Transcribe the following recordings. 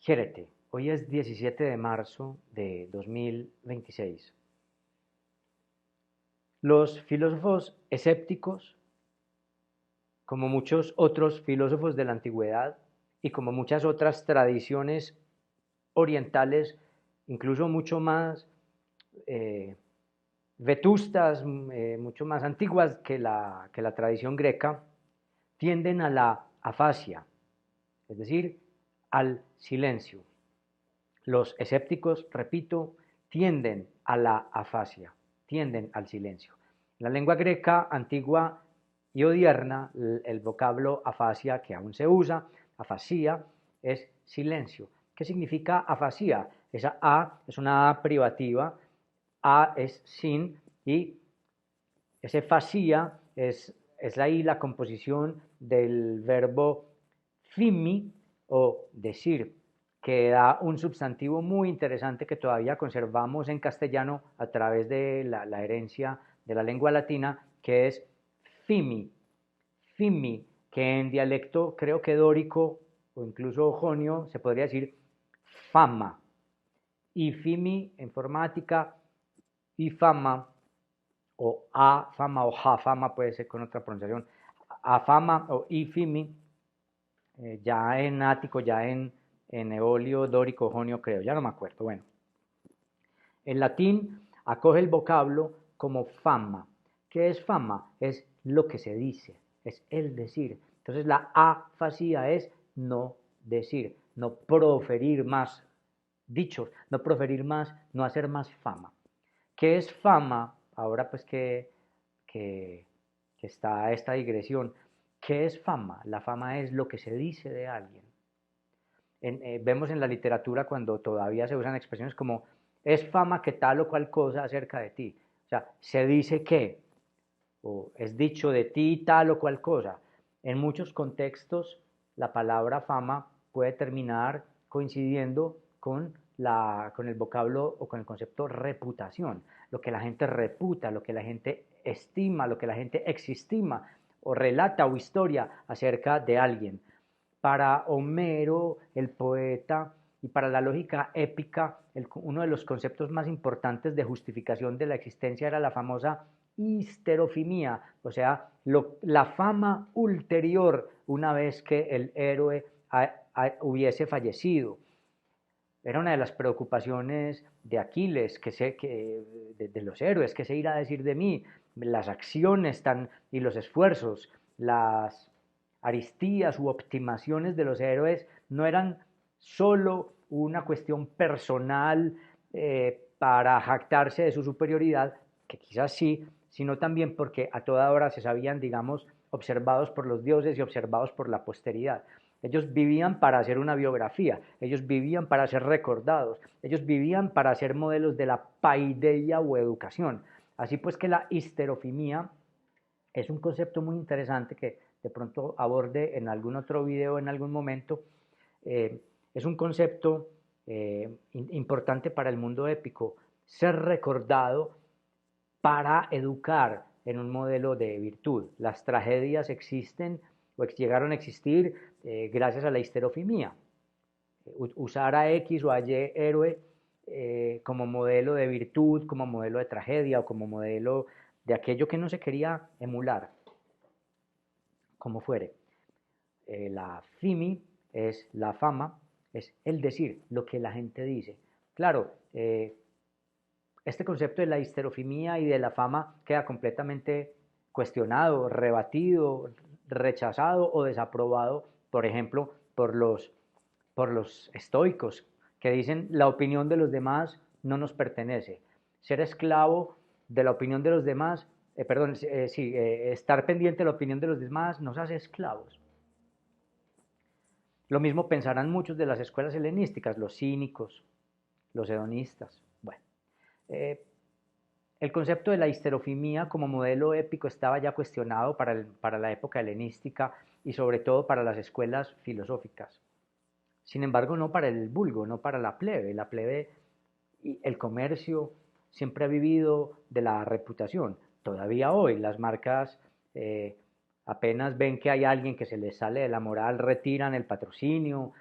Gérete, hoy es 17 de marzo de 2026. Los filósofos escépticos, como muchos otros filósofos de la antigüedad y como muchas otras tradiciones orientales, incluso mucho más eh, vetustas, mucho más antiguas que la tradición greca, tienden a la afasia, es decir, al silencio. Los escépticos, repito, tienden a la afasia, tienden al silencio. En la lengua greca antigua y odierna, el vocablo afasia que aún se usa, afasia, es silencio. ¿Qué significa afasia? Esa A es una A privativa, A es sin y ese fasía es ahí la composición del verbo fimi o decir, que da un sustantivo muy interesante que todavía conservamos en castellano a través de la herencia de la lengua latina, que es fimi, fimi, que en dialecto creo que dórico o incluso jonio se podría decir fama, y fimi informática y fama o a fama o ja fama puede ser con otra pronunciación, a fama o ifimi, ya en ático, ya en eolio, dórico, jonio creo, ya no me acuerdo, bueno. En latín acoge el vocablo como fama. ¿Qué es fama? Es lo que se dice, es el decir. Entonces la afasia es no decir, no proferir más dichos, no proferir más, no hacer más fama. ¿Qué es fama? Ahora pues que, que está esta digresión. ¿Qué es fama? La fama es lo que se dice de alguien. Vemos en la literatura cuando todavía se usan expresiones como es fama que tal o cual cosa acerca de ti. O sea, se dice que, o es dicho de ti tal o cual cosa. En muchos contextos la palabra fama puede terminar coincidiendo con el vocablo o con el concepto reputación, lo que la gente reputa, lo que la gente estima, lo que la gente existima o relata o historia acerca de alguien. Para Homero, el poeta, y para la lógica épica, uno de los conceptos más importantes de justificación de la existencia era la famosa histerofimia, o sea, la fama ulterior una vez que el héroe hubiese fallecido. Era una de las preocupaciones de Aquiles, de los héroes, que se irá a decir de mí, las acciones y los esfuerzos, las aristías u optimaciones de los héroes no eran solo una cuestión personal para jactarse de su superioridad, que quizás sí, sino también porque a toda hora se sabían, digamos, observados por los dioses y observados por la posteridad. Ellos vivían para hacer una biografía, ellos vivían para ser recordados, ellos vivían para ser modelos de la paideia o educación. Así pues que la histerofimia es un concepto muy interesante que de pronto aborde en algún otro video en algún momento. Es un concepto importante para el mundo épico, ser recordado para educar en un modelo de virtud. Las tragedias existen o llegaron a existir gracias a la histerofimia. Usar a X o a Y héroe como modelo de virtud, como modelo de tragedia o como modelo de aquello que no se quería emular, como fuere. La fimi es la fama, es el decir, lo que la gente dice. Claro, este concepto de la histerofimia y de la fama queda completamente cuestionado, rebatido, rechazado o desaprobado, por ejemplo, por los estoicos, que dicen la opinión de los demás no nos pertenece. Ser esclavo de la opinión de los demás, estar pendiente de la opinión de los demás nos hace esclavos. Lo mismo pensarán muchos de las escuelas helenísticas, los cínicos, los hedonistas. Bueno, eh, el concepto de la histerofimia como modelo épico estaba ya cuestionado para la época helenística y sobre todo para las escuelas filosóficas. Sin embargo, no para el vulgo, no para la plebe. La plebe y el comercio siempre ha vivido de la reputación. Todavía hoy las marcas apenas ven que hay alguien que se les sale de la moral, retiran el patrocinio,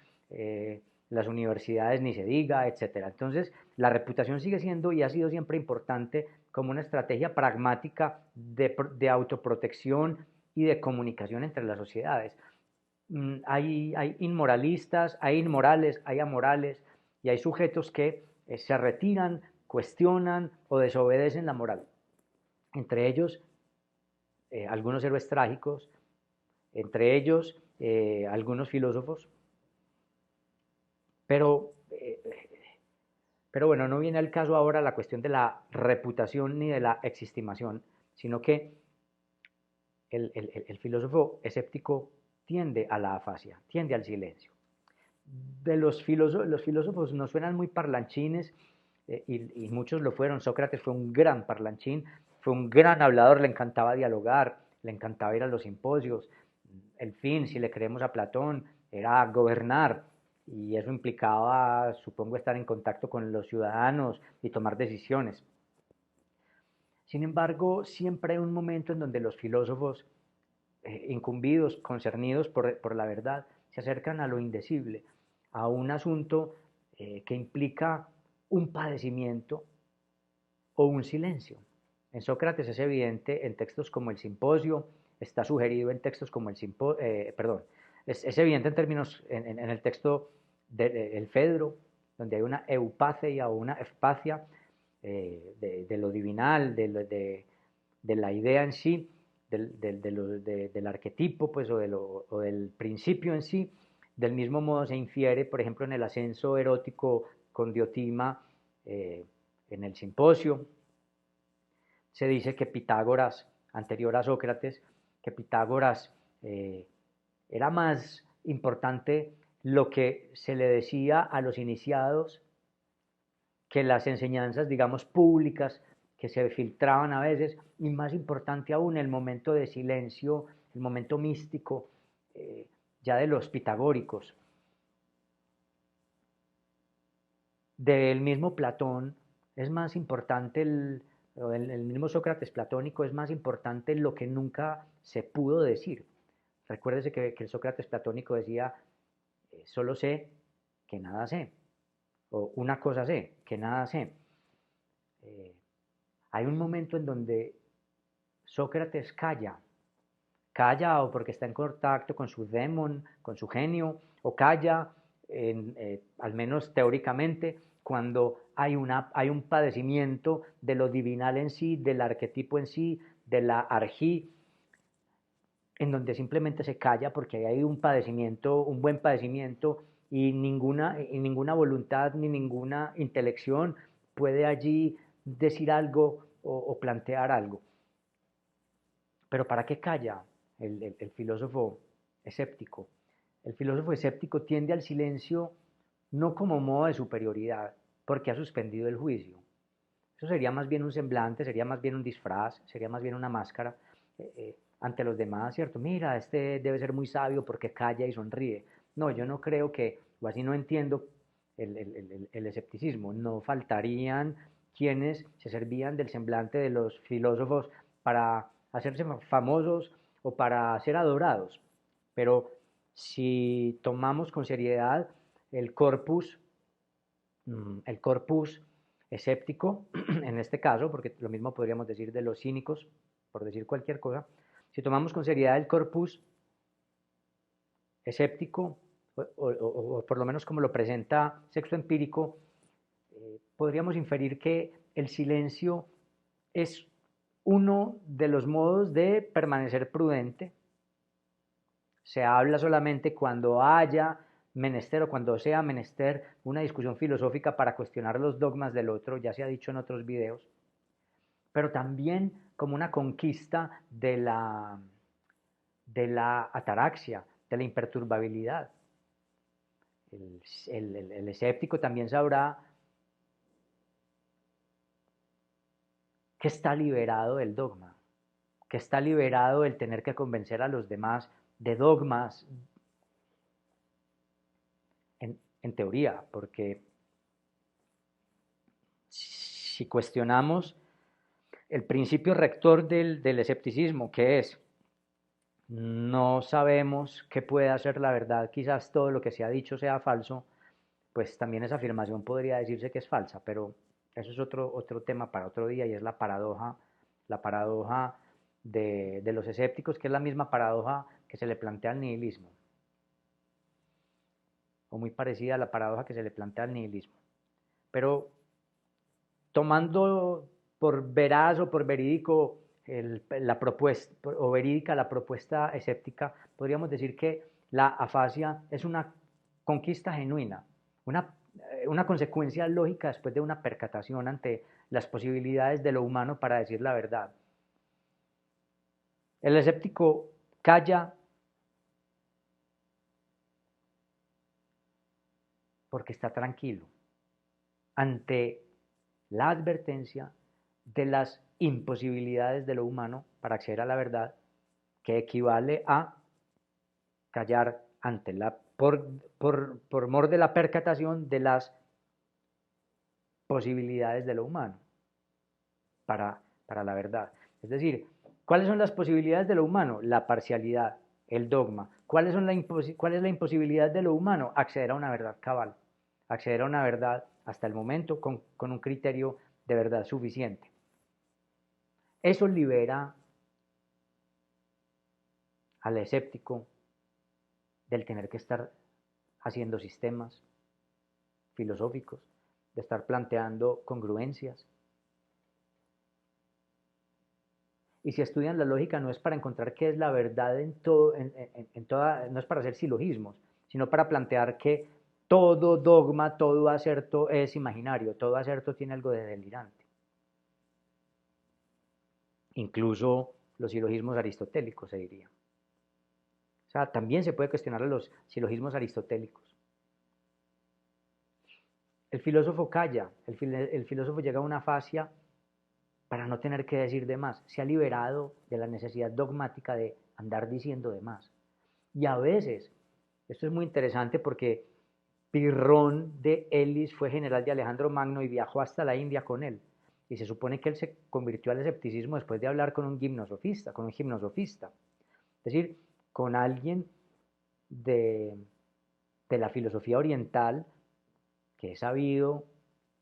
las universidades ni se diga, etcétera. Entonces, la reputación sigue siendo y ha sido siempre importante como una estrategia pragmática de autoprotección y de comunicación entre las sociedades. Hay inmoralistas, hay inmorales, hay amorales y hay sujetos que se retiran, cuestionan o desobedecen la moral. Entre ellos, algunos héroes trágicos, entre ellos, algunos filósofos, pero, pero bueno, no viene al caso ahora la cuestión de la reputación ni de la existimación, sino que el filósofo escéptico tiende a la afasia, tiende al silencio. Los filósofos nos suenan muy parlanchines, y muchos lo fueron. Sócrates fue un gran parlanchín, fue un gran hablador, le encantaba dialogar, le encantaba ir a los simposios. El fin, si le creemos a Platón, era gobernar, y eso implicaba, supongo, estar en contacto con los ciudadanos y tomar decisiones. Sin embargo, siempre hay un momento en donde los filósofos, incumbidos, concernidos por la verdad, se acercan a lo indecible, a un asunto que implica un padecimiento o un silencio. En Sócrates es evidente en textos como el Simposio, está sugerido en textos como el Simposio, perdón, es evidente en términos, en el texto del Fedro, donde hay una eupacia o una efpacia de lo divinal, de la idea en sí, del arquetipo, pues, o del principio en sí. Del mismo modo se infiere, por ejemplo, en el ascenso erótico con Diotima, en el Simposio. Se dice que Pitágoras, anterior a Sócrates, que Pitágoras era más importante lo que se le decía a los iniciados que las enseñanzas, digamos, públicas que se filtraban a veces, y más importante aún el momento de silencio, el momento místico, ya de los pitagóricos. Del mismo Platón es más importante el mismo Sócrates platónico es más importante lo que nunca se pudo decir. Recuérdese que el Sócrates platónico decía, solo sé que nada sé, o una cosa sé, que nada sé. Hay un momento en donde Sócrates calla o porque está en contacto con su demon, con su genio, o calla, al menos teóricamente, cuando hay un padecimiento de lo divinal en sí, del arquetipo en sí, de la arjí, en donde simplemente se calla porque hay un padecimiento, un buen padecimiento, y ninguna voluntad ni ninguna intelección puede allí decir algo o plantear algo. Pero ¿para qué calla el filósofo escéptico? El filósofo escéptico tiende al silencio no como modo de superioridad, porque ha suspendido el juicio. Eso sería más bien un semblante, sería más bien un disfraz, sería más bien una máscara ante los demás, ¿cierto? Mira, este debe ser muy sabio porque calla y sonríe. No, yo no creo que, o así no entiendo el escepticismo. No faltarían quienes se servían del semblante de los filósofos para hacerse famosos o para ser adorados. Pero si tomamos con seriedad el corpus, el corpus escéptico, en este caso, porque lo mismo podríamos decir de los cínicos, por decir cualquier cosa, si tomamos con seriedad el corpus escéptico, o por lo menos como lo presenta Sexto Empírico, podríamos inferir que el silencio es uno de los modos de permanecer prudente. Se habla solamente cuando haya menester o cuando sea menester una discusión filosófica para cuestionar los dogmas del otro, ya se ha dicho en otros videos, pero también como una conquista de la ataraxia, de la imperturbabilidad. El escéptico también sabrá que está liberado del dogma, que está liberado del tener que convencer a los demás de dogmas, en teoría, porque si cuestionamos el principio rector del escepticismo, que es no sabemos qué puede hacer la verdad, quizás todo lo que se ha dicho sea falso, pues también esa afirmación podría decirse que es falsa, pero eso es otro tema para otro día y es la paradoja de los escépticos, que es la misma paradoja que se le plantea al nihilismo, o muy parecida a la paradoja que se le plantea al nihilismo. Pero tomando por veraz o por verídico la propuesta, o verídica la propuesta escéptica, podríamos decir que la afasia es una conquista genuina, una consecuencia lógica después de una percatación ante las posibilidades de lo humano para decir la verdad. El escéptico calla porque está tranquilo ante la advertencia de las imposibilidades de lo humano para acceder a la verdad, que equivale a callar ante por mor de la percatación de las posibilidades de lo humano para la verdad. Es decir, ¿cuáles son las posibilidades de lo humano? La parcialidad, el dogma. ¿Cuál es la imposibilidad de lo humano? Acceder a una verdad cabal, acceder a una verdad hasta el momento con un criterio de verdad suficiente. Eso libera al escéptico del tener que estar haciendo sistemas filosóficos, de estar planteando congruencias. Y si estudian la lógica no es para encontrar qué es la verdad no es para hacer silogismos, sino para plantear que todo dogma, todo acerto es imaginario, todo acerto tiene algo de delirante. Incluso los silogismos aristotélicos, se diría. O sea, también se puede cuestionar los silogismos aristotélicos. El filósofo calla, el filósofo llega a una afasia para no tener que decir de más. Se ha liberado de la necesidad dogmática de andar diciendo de más. Y a veces, esto es muy interesante porque Pirrón de Elis fue general de Alejandro Magno y viajó hasta la India con él. Y se supone que él se convirtió al escepticismo después de hablar con un gimnosofista. Es decir, con alguien de la filosofía oriental que es sabido,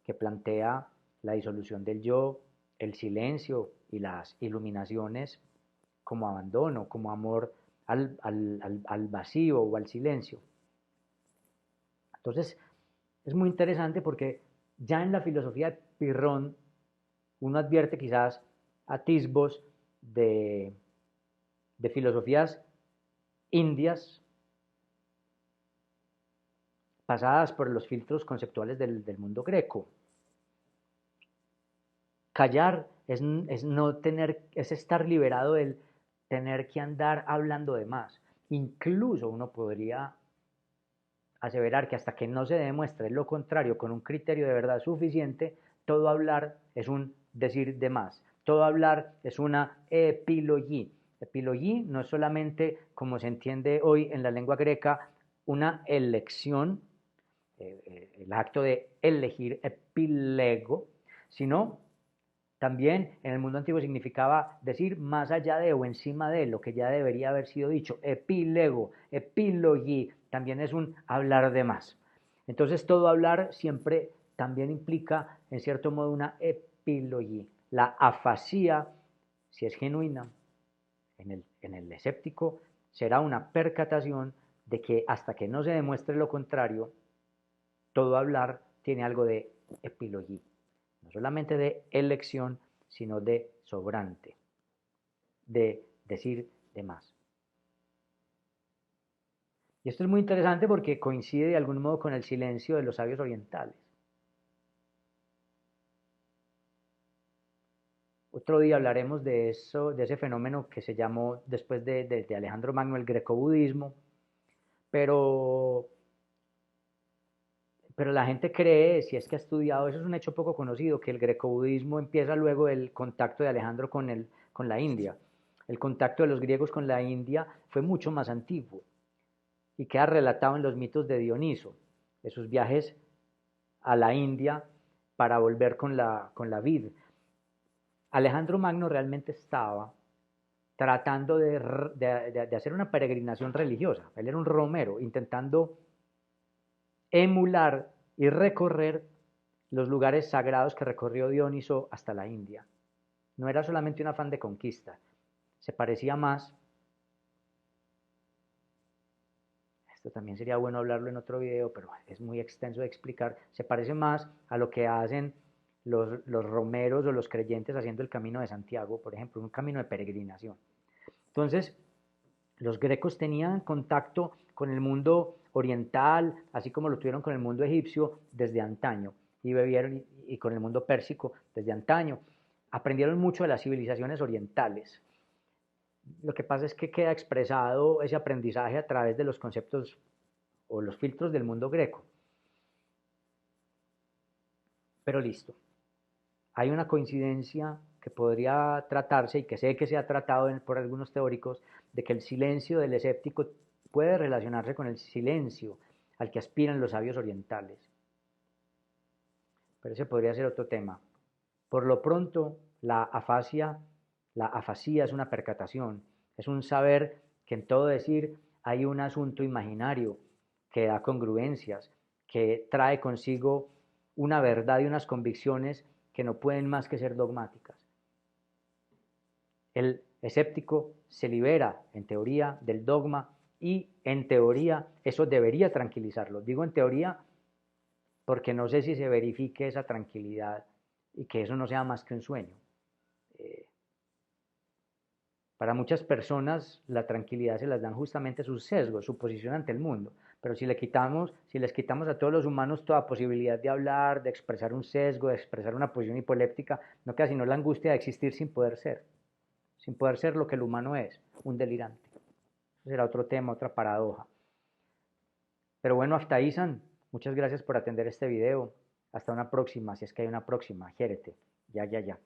que plantea la disolución del yo, el silencio y las iluminaciones como abandono, como amor al vacío o al silencio. Entonces, es muy interesante porque ya en la filosofía de Pirrón uno advierte quizás atisbos de filosofías indias pasadas por los filtros conceptuales del mundo greco. Callar es estar liberado del tener que andar hablando de más. Incluso uno podría aseverar que hasta que no se demuestre lo contrario con un criterio de verdad suficiente, todo hablar es un decir de más. Todo hablar es una epilogía. Epilogía no es solamente, como se entiende hoy en la lengua greca, una elección, el acto de elegir, epilego, sino también en el mundo antiguo significaba decir más allá de o encima de lo que ya debería haber sido dicho. Epílego, epílogi, también es un hablar de más. Entonces todo hablar siempre también implica en cierto modo una epílogi. La afasía, si es genuina, en el escéptico, será una percatación de que hasta que no se demuestre lo contrario, todo hablar tiene algo de epílogi. No solamente de elección, sino de sobrante, de decir de más. Y esto es muy interesante porque coincide de algún modo con el silencio de los sabios orientales. Otro día hablaremos de eso, de ese fenómeno que se llamó después de Alejandro Magno el greco-budismo, pero la gente cree, si es que ha estudiado, eso es un hecho poco conocido, que el greco-budismo empieza luego del contacto de Alejandro con la India. El contacto de los griegos con la India fue mucho más antiguo y queda relatado en los mitos de Dioniso, de sus viajes a la India para volver con la vid. Alejandro Magno realmente estaba tratando de hacer una peregrinación religiosa. Él era un romero, intentando emular y recorrer los lugares sagrados que recorrió Dioniso hasta la India. No era solamente un afán de conquista, se parecía más, esto también sería bueno hablarlo en otro video, pero es muy extenso de explicar, se parece más a lo que hacen los romeros o los creyentes haciendo el camino de Santiago, por ejemplo, un camino de peregrinación. Entonces, los grecos tenían contacto con el mundo oriental, así como lo tuvieron con el mundo egipcio desde antaño, y bebieron y con el mundo pérsico desde antaño. Aprendieron mucho de las civilizaciones orientales. Lo que pasa es que queda expresado ese aprendizaje a través de los conceptos o los filtros del mundo greco. Pero listo. Hay una coincidencia que podría tratarse y que sé que se ha tratado por algunos teóricos de que el silencio del escéptico puede relacionarse con el silencio al que aspiran los sabios orientales. Pero ese podría ser otro tema. Por lo pronto, la afasía es una percatación, es un saber que en todo decir hay un asunto imaginario que da congruencias, que trae consigo una verdad y unas convicciones que no pueden más que ser dogmáticas. El escéptico se libera, en teoría, del dogma y, en teoría, eso debería tranquilizarlo. Digo en teoría porque no sé si se verifique esa tranquilidad y que eso no sea más que un sueño. Para muchas personas la tranquilidad se las dan justamente sus sesgos, su posición ante el mundo. Pero si les quitamos a todos los humanos toda posibilidad de hablar, de expresar un sesgo, de expresar una posición hipoléptica, no queda sino la angustia de existir sin poder ser lo que el humano es, un delirante. Eso será otro tema, otra paradoja. Pero bueno, hasta ahí, San. Muchas gracias por atender este video. Hasta una próxima, si es que hay una próxima. Jérete. Ya.